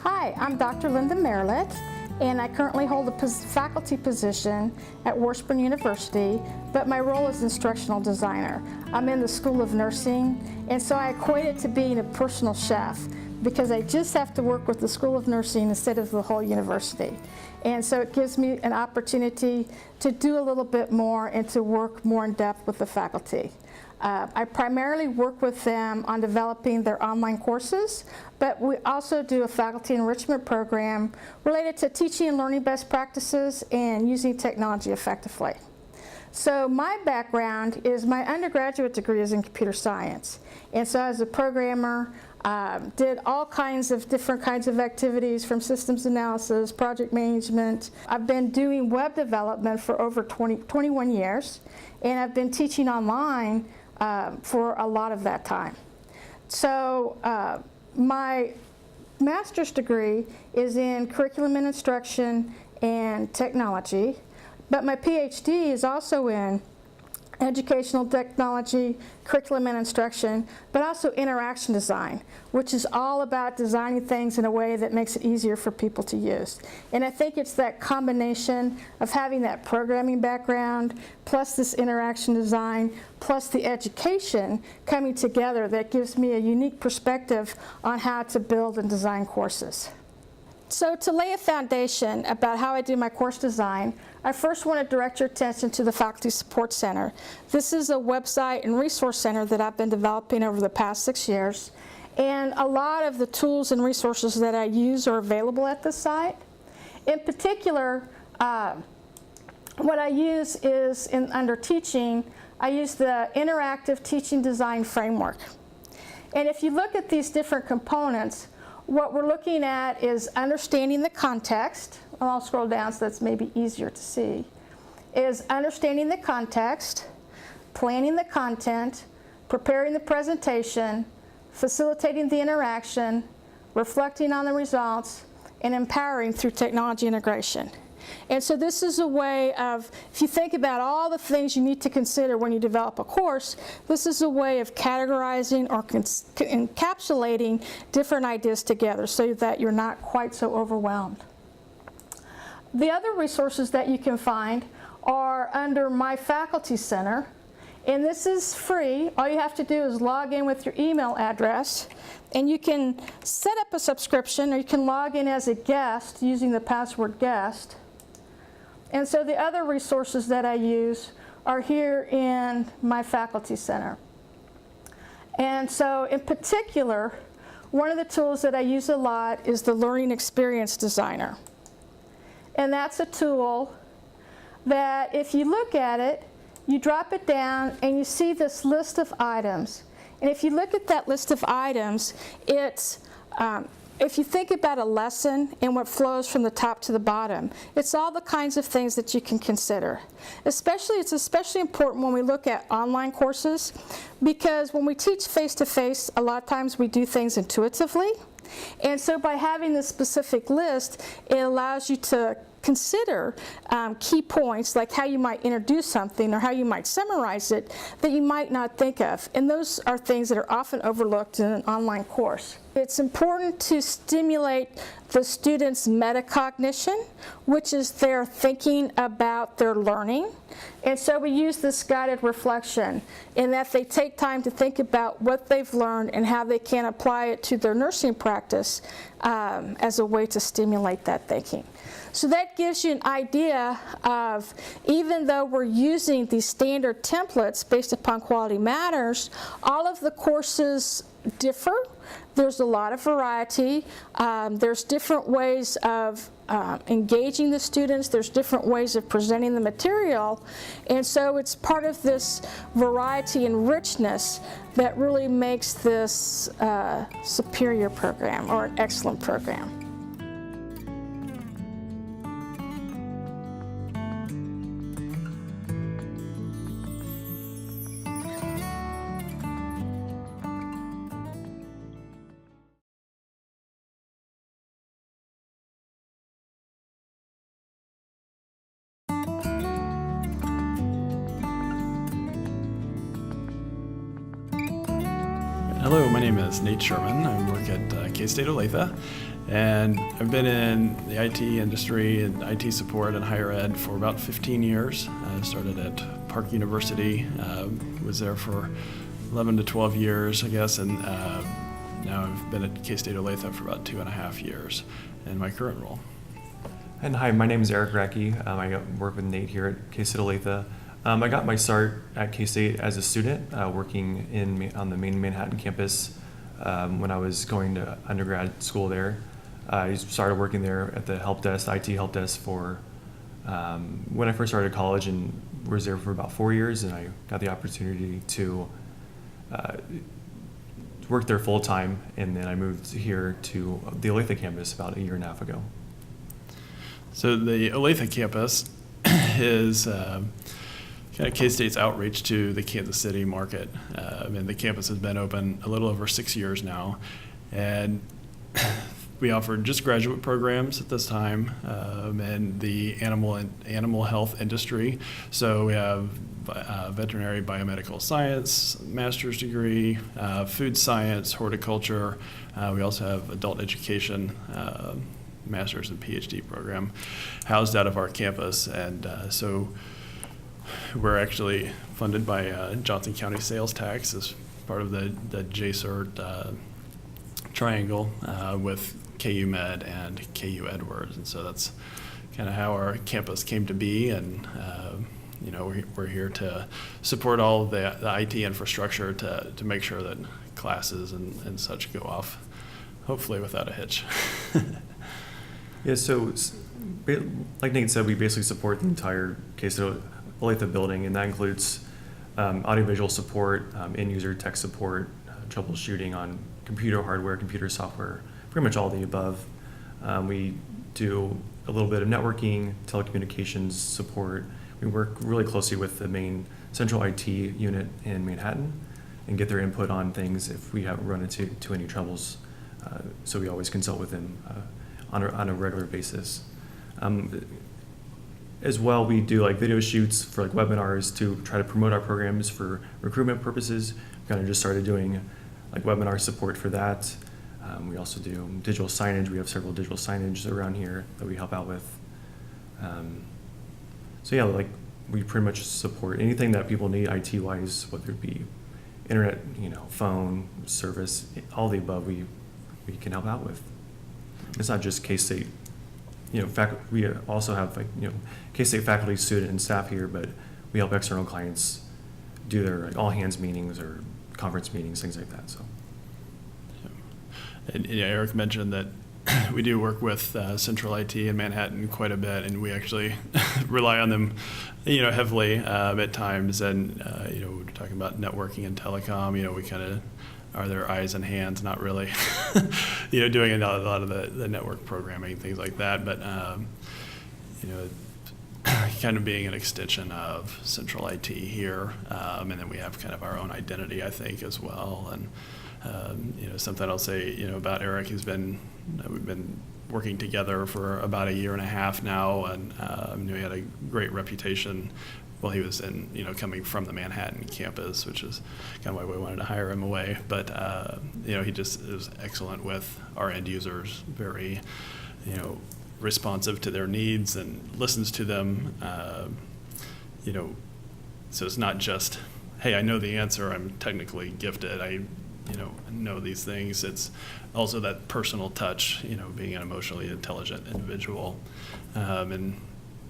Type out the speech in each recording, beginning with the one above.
Hi, I'm Dr. Linda Merlitt, and I currently hold a faculty position at Washburn University, but my role is instructional designer. I'm in the School of Nursing, and so I equate it to being a personal chef because I just have to work with the School of Nursing instead of the whole university. And so it gives me an opportunity to do a little bit more and to work more in depth with the faculty. I primarily work with them on developing their online courses, but we also do a faculty enrichment program related to teaching and learning best practices and using technology effectively. So my background is my undergraduate degree is in computer science. And so as a programmer, did all kinds of different kinds of activities from systems analysis, project management. I've been doing web development for over 21 years, and I've been teaching online for a lot of that time. So my master's degree is in curriculum and instruction and technology, but my PhD is also in educational technology, curriculum and instruction, but also interaction design, which is all about designing things in a way that makes it easier for people to use. And I think it's that combination of having that programming background, plus this interaction design, plus the education coming together that gives me a unique perspective on how to build and design courses. So to lay a foundation about how I do my course design, I first want to direct your attention to the Faculty Support Center. This is a website and resource center that I've been developing over the past 6 years. And a lot of the tools and resources that I use are available at this site. In particular, what I use is, under teaching, I use the Interactive Teaching Design Framework. And if you look at these different components, what we're looking at is understanding the context. I'll scroll down so that's maybe easier to see. Is understanding the context, planning the content, preparing the presentation, facilitating the interaction, reflecting on the results, and empowering through technology integration. And so this is a way of, if you think about all the things you need to consider when you develop a course, this is a way of categorizing or encapsulating different ideas together so that you're not quite so overwhelmed. The other resources that you can find are under My Faculty Center, and this is free. All you have to do is log in with your email address, and you can set up a subscription, or you can log in as a guest using the password guest. And so the other resources that I use are here in My Faculty Center. And so in particular, one of the tools that I use a lot is the Learning Experience Designer. And that's a tool that if you look at it, you drop it down and you see this list of items. And if you look at that list of items, it's if you think about a lesson and what flows from the top to the bottom, it's all the kinds of things that you can consider. It's especially important when we look at online courses, because when we teach face-to-face, a lot of times we do things intuitively. And so by having this specific list, it allows you to consider key points like how you might introduce something or how you might summarize it that you might not think of. And those are things that are often overlooked in an online course. It's important to stimulate the students' metacognition, which is their thinking about their learning. And so we use this guided reflection in that they take time to think about what they've learned and how they can apply it to their nursing practice as a way to stimulate that thinking. So that gives you an idea of, even though we're using these standard templates based upon Quality Matters, all of the courses differ. There's a lot of variety. There's different ways of engaging the students. There's different ways of presenting the material. And so it's part of this variety and richness that really makes this superior program or an excellent program. Hello, my name is Nate Sherman. I work at K-State Olathe, and I've been in the IT industry and IT support and higher ed for about 15 years. I started at Park University, was there for 11 to 12 years, I guess, and now I've been at K-State Olathe for about 2.5 years in my current role. And hi, my name is Eric Racky. I work with Nate here at K-State Olathe. I got my start at K-State as a student, working on the main Manhattan campus when I was going to undergrad school there. I started working there at the help desk, IT help desk for when I first started college, and was there for about 4 years, and I got the opportunity to work there full time, and then I moved here to the Olathe campus about 1.5 years ago. So the Olathe campus is kind of K-State's outreach to the Kansas City market. And the campus has been open a little over 6 years now, and we offer just graduate programs at this time in the animal health industry. So we have veterinary biomedical science, master's degree, food science, horticulture. We also have adult education, master's and PhD program housed out of our campus. And so we're actually funded by Johnson County sales tax as part of the JCERT triangle with KU Med and KU Edwards. And so that's kind of how our campus came to be. And we're here to support all of the IT infrastructure to make sure that classes and such go off, hopefully without a hitch. Yeah, so like Nate said, we basically support the entire K-State Olathe building, and that includes audiovisual support, end-user tech support, troubleshooting on computer hardware, computer software, pretty much all the above. We do a little bit of networking, telecommunications support. We work really closely with the main central IT unit in Manhattan and get their input on things if we have run into any troubles. So we always consult with them on a regular basis. As well, we do like video shoots for like webinars to try to promote our programs for recruitment purposes. We kind of just started doing like webinar support for that. We also do digital signage. We have several digital signage around here that we help out with. So yeah, like we pretty much support anything that people need IT-wise, whether it be internet, phone, service, all the above. We can help out with. It's not just K-State. We also have K-State faculty, student, and staff here, but we help external clients do their all hands meetings or conference meetings, things like that. So, and Eric mentioned that we do work with Central IT in Manhattan quite a bit, and we actually rely on them, heavily at times. And we're talking about networking and telecom. We kind of are their eyes and hands, not really, doing a lot of the network programming, things like that. But, kind of being an extension of Central IT here. And then we have kind of our own identity, I think, as well. And, something I'll say, about Eric, we've been working together for about 1.5 years now. And he had a great reputation. Well, he was coming from the Manhattan campus, which is kind of why we wanted to hire him away. But, he just is excellent with our end users, very, responsive to their needs and listens to them. So it's not just, hey, I know the answer, I'm technically gifted, I know these things. It's also that personal touch, being an emotionally intelligent individual. And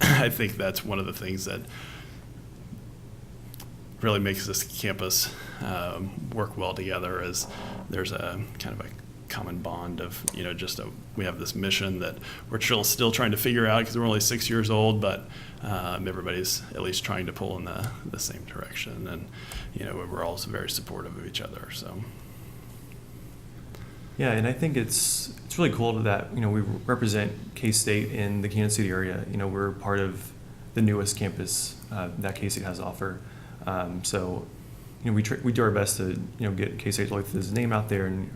I think that's one of the things that really makes this campus work well together, is there's a kind of a common bond of, we have this mission that we're still trying to figure out because we're only 6 years old, but everybody's at least trying to pull in the same direction. And, we're also very supportive of each other, so. Yeah, and I think it's really cool that, we represent K-State in the Kansas City area. We're part of the newest campus that K-State has to offer. So, we do our best to, get K-State Olathe's name out there, and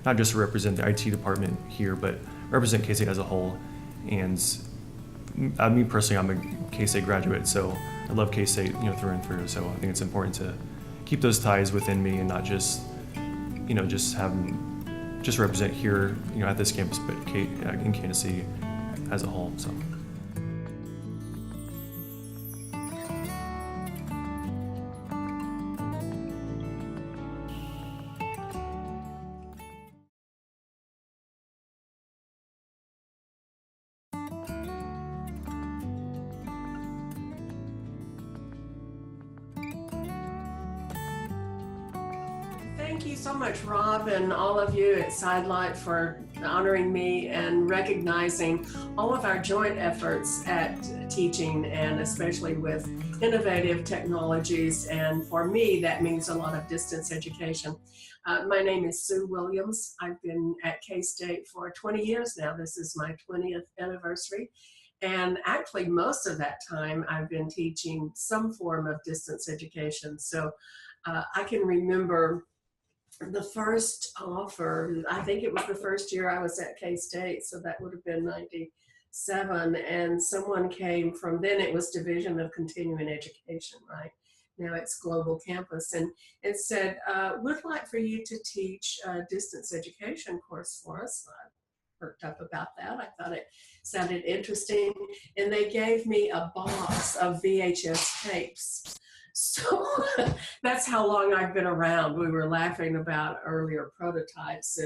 not just to represent the IT department here, but represent K-State as a whole. And me personally, I'm a K-State graduate, so I love K-State, through and through. So I think it's important to keep those ties within me and not just just represent here, at this campus, but in Kansas City as a whole. So. Thank you so much, Rob, and all of you at SidLit for honoring me and recognizing all of our joint efforts at teaching, and especially with innovative technologies. And for me, that means a lot of distance education. My name is Sue Williams. I've been at K-State for 20 years now. This is my 20th anniversary. And actually, most of that time, I've been teaching some form of distance education. So I can remember the first offer, I think it was the first year I was at K-State, so that would have been 97, and someone came from, then it was Division of Continuing Education, right? Now it's Global Campus, and it said, we'd like for you to teach a distance education course for us. I perked up about that. I thought it sounded interesting, and they gave me a box of VHS tapes. So that's how long I've been around. We were laughing about earlier prototypes,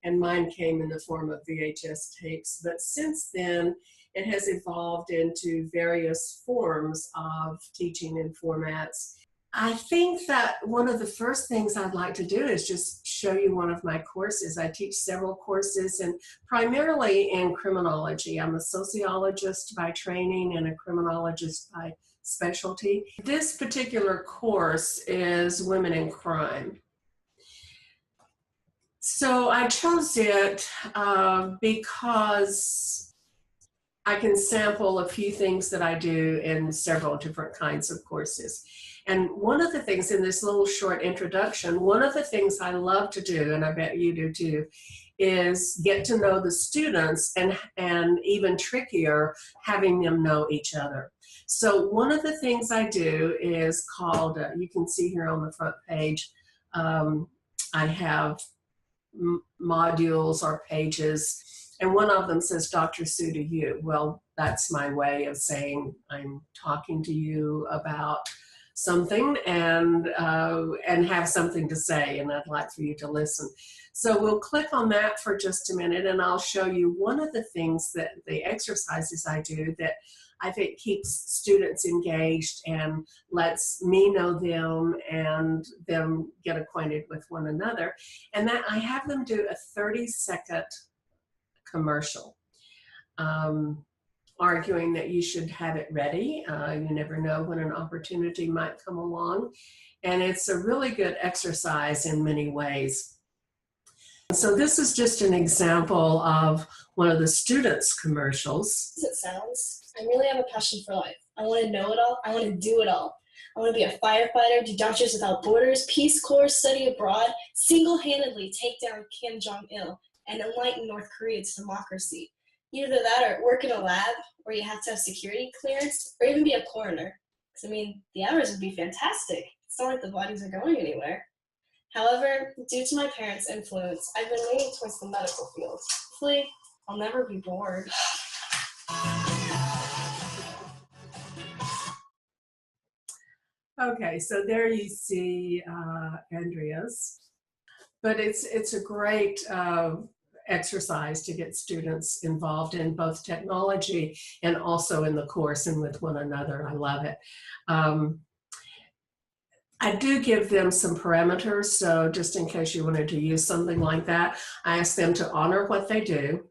and mine came in the form of VHS tapes. But since then, it has evolved into various forms of teaching and formats. I think that one of the first things I'd like to do is just show you one of my courses. I teach several courses, and primarily in criminology. I'm a sociologist by training and a criminologist by specialty. This particular course is Women in Crime. So I chose it because I can sample a few things that I do in several different kinds of courses. And one of the things in this little short introduction, one of the things I love to do, and I bet you do too, is get to know the students, and even trickier, having them know each other. So one of the things I do is called, you can see here on the front page, I have modules or pages, and one of them says, Dr. Sue to you. Well, that's my way of saying I'm talking to you about something and have something to say, and I'd like for you to listen. So we'll click on that for just a minute, and I'll show you one of the things that the exercises I do that I think keeps students engaged and lets me know them and them get acquainted with one another. And that I have them do a 30-second commercial, arguing that you should have it ready. You never know when an opportunity might come along. And it's a really good exercise in many ways. So this is just an example of one of the students' commercials. As it sounds, I really have a passion for life. I want to know it all. I want to do it all. I want to be a firefighter, do Doctors Without Borders, Peace Corps, study abroad, single-handedly take down Kim Jong-il, and enlighten North Korea's democracy. Either that or work in a lab where you have to have security clearance, or even be a coroner. Because, I mean, the hours would be fantastic. It's not like the bodies are going anywhere. However, due to my parents' influence, I've been leaning towards the medical field. Hopefully, I'll never be bored. Okay, so there you see Andrea's. But it's a great exercise to get students involved in both technology and also in the course and with one another. I love it. I do give them some parameters, so just in case you wanted to use something like that, I ask them to honor what they do,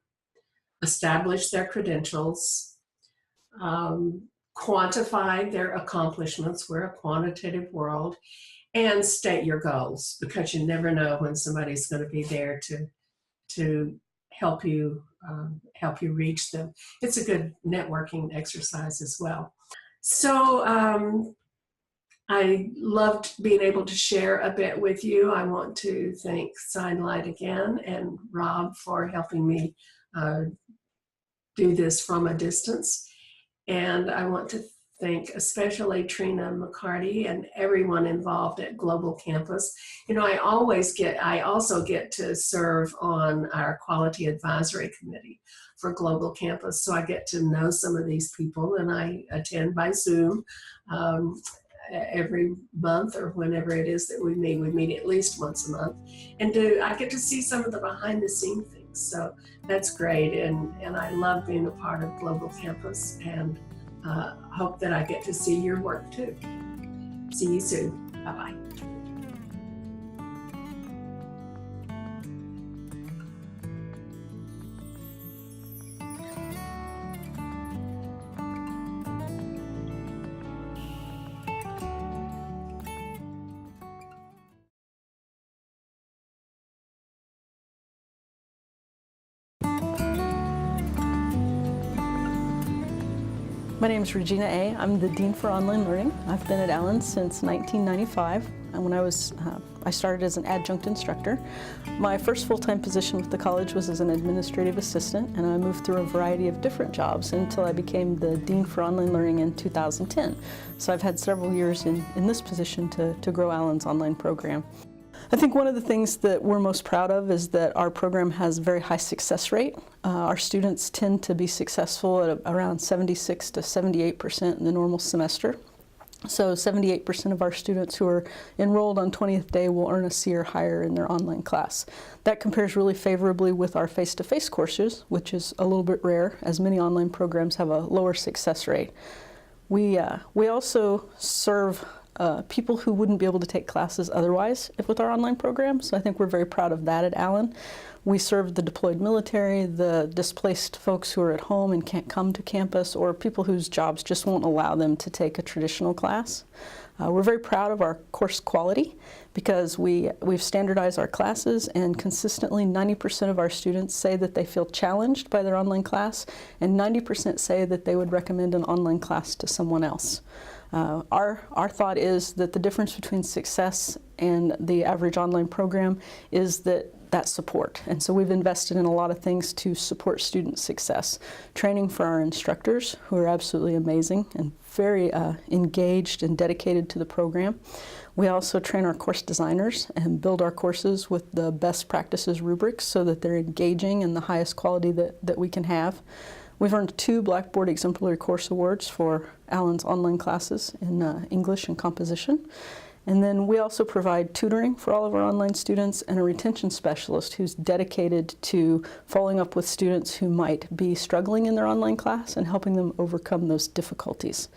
establish their credentials, quantify their accomplishments. We're a quantitative world, and state your goals, because you never know when somebody's going to be there to help you reach them. It's a good networking exercise as well. So I loved being able to share a bit with you. I want to thank SidLit again and Rob for helping me do this from a distance. And I want to thank especially Trina McCarty and everyone involved at Global Campus. You know, I also get to serve on our Quality Advisory Committee for Global Campus. So I get to know some of these people, and I attend by Zoom every month or whenever it is that we meet. We meet at least once a month, and I get to see some of the behind the scene things. So that's great, and I love being a part of Global Campus, and hope that I get to see your work too. See you soon. Bye-bye. My name is Regina A. I'm the Dean for Online Learning. I've been at Allen since 1995, and when I started as an adjunct instructor. My first full-time position with the college was as an administrative assistant, and I moved through a variety of different jobs until I became the Dean for Online Learning in 2010. So I've had several years in this position to grow Allen's online program. I think one of the things that we're most proud of is that our program has a very high success rate. Our students tend to be successful at around 76 to 78% in the normal semester. So 78% of our students who are enrolled on 20th day will earn a C or higher in their online class. That compares really favorably with our face-to-face courses, which is a little bit rare, as many online programs have a lower success rate. We also serve people who wouldn't be able to take classes otherwise with our online program, so I think we're very proud of that at Allen. We serve the deployed military, the displaced folks who are at home and can't come to campus, or people whose jobs just won't allow them to take a traditional class. We're very proud of our course quality because we've standardized our classes, and consistently 90% of our students say that they feel challenged by their online class, and 90% say that they would recommend an online class to someone else. Our thought is that the difference between success and the average online program is that support. And so we've invested in a lot of things to support student success. Training for our instructors, who are absolutely amazing and very engaged and dedicated to the program. We also train our course designers and build our courses with the best practices rubrics so that they're engaging and the highest quality that we can have. We've earned 2 Blackboard Exemplary Course Awards for Allen's online classes in English and composition. And then we also provide tutoring for all of our online students and a retention specialist who's dedicated to following up with students who might be struggling in their online class and helping them overcome those difficulties.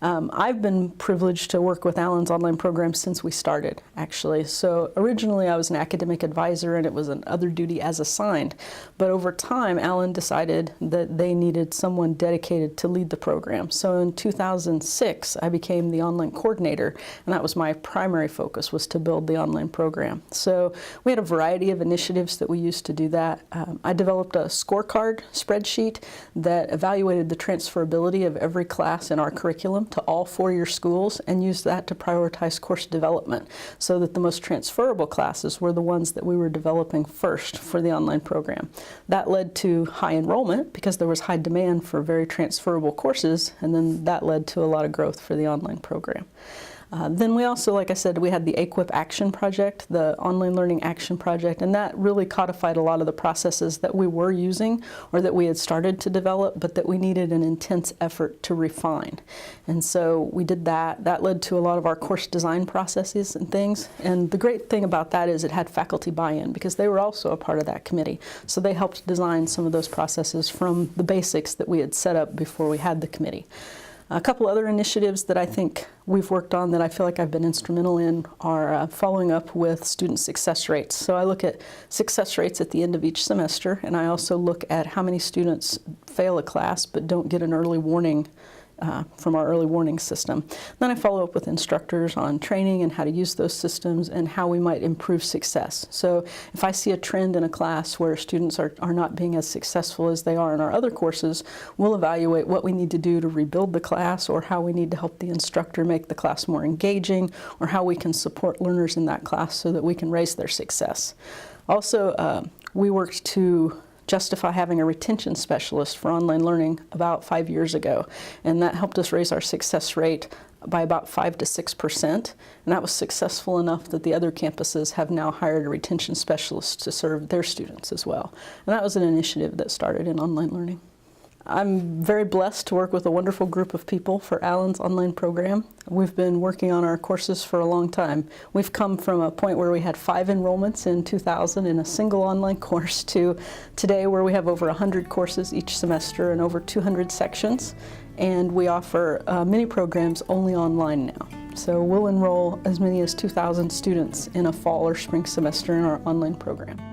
I've been privileged to work with Allen's online program since we started, actually. So originally I was an academic advisor and it was an other duty as assigned. But over time, Allen decided that they needed someone dedicated to lead the program. So in 2006, I became the online coordinator, and that was my primary focus, was to build the online program. So we had a variety of initiatives that we used to do that. I developed a scorecard spreadsheet that evaluated the transferability of every class in our curriculum to all 4-year schools, and used that to prioritize course development so that the most transferable classes were the ones that we were developing first for the online program. That led to high enrollment because there was high demand for very transferable courses, and then that led to a lot of growth for the online program. Then we also, like I said, we had the AQUIP Action Project, the Online Learning Action Project, and that really codified a lot of the processes that we were using or that we had started to develop, but that we needed an intense effort to refine. And so we did that. That led to a lot of our course design processes and things. And the great thing about that is it had faculty buy-in because they were also a part of that committee. So they helped design some of those processes from the basics that we had set up before we had the committee. A couple other initiatives that I think we've worked on that I feel like I've been instrumental in are following up with student success rates. So I look at success rates at the end of each semester, and I also look at how many students fail a class but don't get an early warning from our early warning system. Then I follow up with instructors on training and how to use those systems and how we might improve success. So if I see a trend in a class where students are not being as successful as they are in our other courses, we'll evaluate what we need to do to rebuild the class, or how we need to help the instructor make the class more engaging, or how we can support learners in that class so that we can raise their success. Also, we worked to justify having a retention specialist for online learning about 5 years ago. And that helped us raise our success rate by about 5 to 6%. And that was successful enough that the other campuses have now hired a retention specialist to serve their students as well. And that was an initiative that started in online learning. I'm very blessed to work with a wonderful group of people for Allen's online program. We've been working on our courses for a long time. We've come from a point where we had 5 enrollments in 2000 in a single online course to today where we have over 100 courses each semester and over 200 sections. And we offer mini programs only online now. So we'll enroll as many as 2,000 students in a fall or spring semester in our online program.